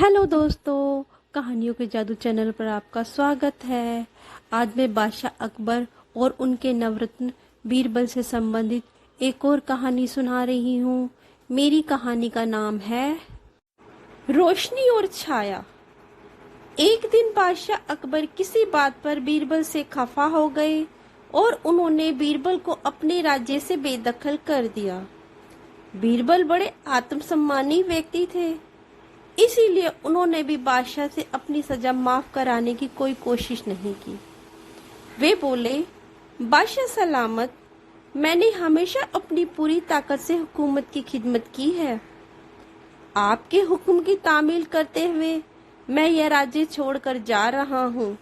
Hello दोस्तों, कहानियों के जादू चैनल पर आपका स्वागत है। आज मैं बादशाह अकबर और उनके नवरत्न बीरबल से संबंधित एक और कहानी सुना रही हूँ। मेरी कहानी का नाम है रोशनी और छाया। एक दिन बादशाह अकबर किसी बात पर बीरबल से खफा हो गए और उन्होंने बीरबल को अपने राज्य से बेदखल कर दिया। बीरबल बड़े आत्मसम्मानी व्यक्ति थे, इसीलिए उन्होंने भी बादशाह से अपनी सजा माफ कराने की कोई कोशिश नहीं की। वे बोले, बादशाह सलामत, मैंने हमेशा अपनी पूरी ताकत से हुकूमत की खिदमत की है। आपके हुक्म की तामील करते हुए मैं यह राज्य छोड़कर जा रहा हूँ,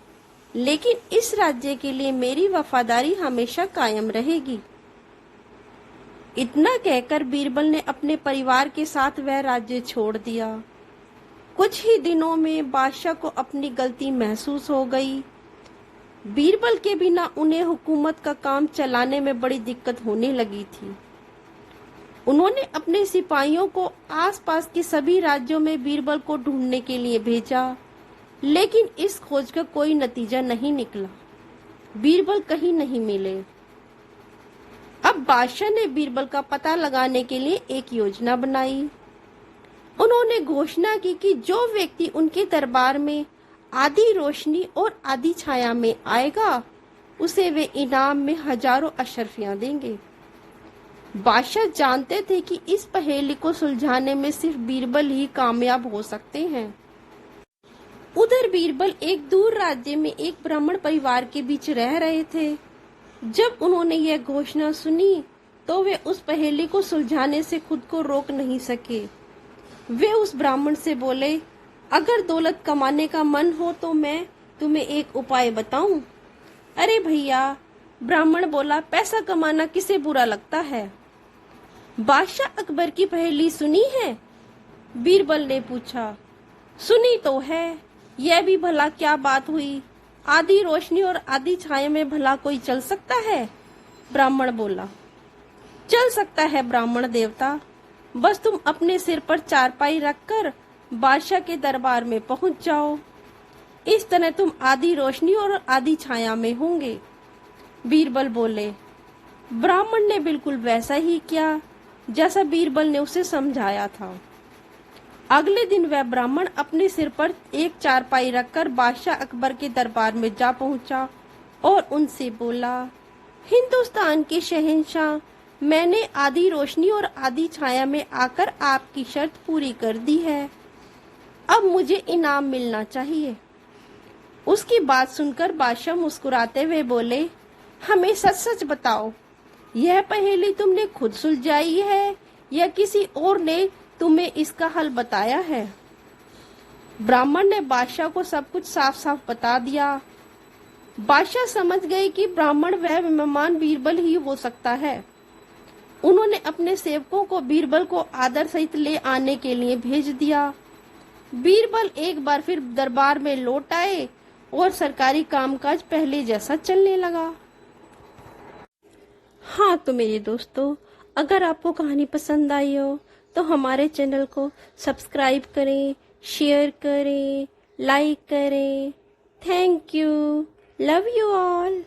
लेकिन इस राज्य के लिए मेरी वफादारी हमेशा कायम रहेगी। इतना कहकर बीरबल ने अपने परिवार के साथ वह राज्य छोड़ दिया। कुछ ही दिनों में बादशाह को अपनी गलती महसूस हो गई। बीरबल के बिना उन्हें हुकूमत का काम चलाने में बड़ी दिक्कत होने लगी थी। उन्होंने अपने सिपाहियों को आसपास के सभी राज्यों में बीरबल को ढूंढने के लिए भेजा, लेकिन इस खोज का कोई नतीजा नहीं निकला। बीरबल कहीं नहीं मिले। अब बादशाह ने बीरबल का पता लगाने के लिए एक योजना बनाई। उन्होंने घोषणा की कि जो व्यक्ति उनके दरबार में आधी रोशनी और आधी छाया में आएगा, उसे वे इनाम में हजारों अशर्फियां देंगे। बादशाह जानते थे कि इस पहेली को सुलझाने में सिर्फ बीरबल ही कामयाब हो सकते हैं। उधर बीरबल एक दूर राज्य में एक ब्राह्मण परिवार के बीच रह रहे थे। जब उन्होंने यह घोषणा सुनी तो वे उस पहेली को सुलझाने से खुद को रोक नहीं सके। वे उस ब्राह्मण से बोले, अगर दौलत कमाने का मन हो तो मैं तुम्हें एक उपाय बताऊं। अरे भैया, ब्राह्मण बोला, पैसा कमाना किसे बुरा लगता है। बादशाह अकबर की पहेली सुनी है? बीरबल ने पूछा। सुनी तो है, यह भी भला क्या बात हुई? आधी रोशनी और आधी छाया में भला कोई चल सकता है? ब्राह्मण बोला। चल सकता है ब्राह्मण देवता, बस तुम अपने सिर पर चारपाई रखकर बादशाह के दरबार में पहुंच जाओ। इस तरह तुम आधी रोशनी और आधी छाया में होंगे। बीरबल बोले। ब्राह्मण ने बिल्कुल वैसा ही किया जैसा बीरबल ने उसे समझाया था। अगले दिन वह ब्राह्मण अपने सिर पर एक चारपाई रखकर बादशाह अकबर के दरबार में जा पहुंचा और उनसे बोला, हिंदुस्तान के शहंशाह, मैंने आधी रोशनी और आधी छाया में आकर आपकी शर्त पूरी कर दी है। अब मुझे इनाम मिलना चाहिए। उसकी बात सुनकर बादशाह मुस्कुराते हुए बोले, हमें सच सच बताओ, यह पहेली तुमने खुद सुलझाई है या किसी और ने तुम्हें इसका हल बताया है? ब्राह्मण ने बादशाह को सब कुछ साफ साफ बता दिया। बादशाह समझ गए कि ब्राह्मण वह मेहमान बीरबल ही हो सकता है। उन्होंने अपने सेवकों को बीरबल को आदर सहित ले आने के लिए भेज दिया। बीरबल एक बार फिर दरबार में लौट आए और सरकारी कामकाज पहले जैसा चलने लगा। हाँ तो मेरे दोस्तों, अगर आपको कहानी पसंद आई हो तो हमारे चैनल को सब्सक्राइब करें, शेयर करें, लाइक करें। Thank you. Love you all.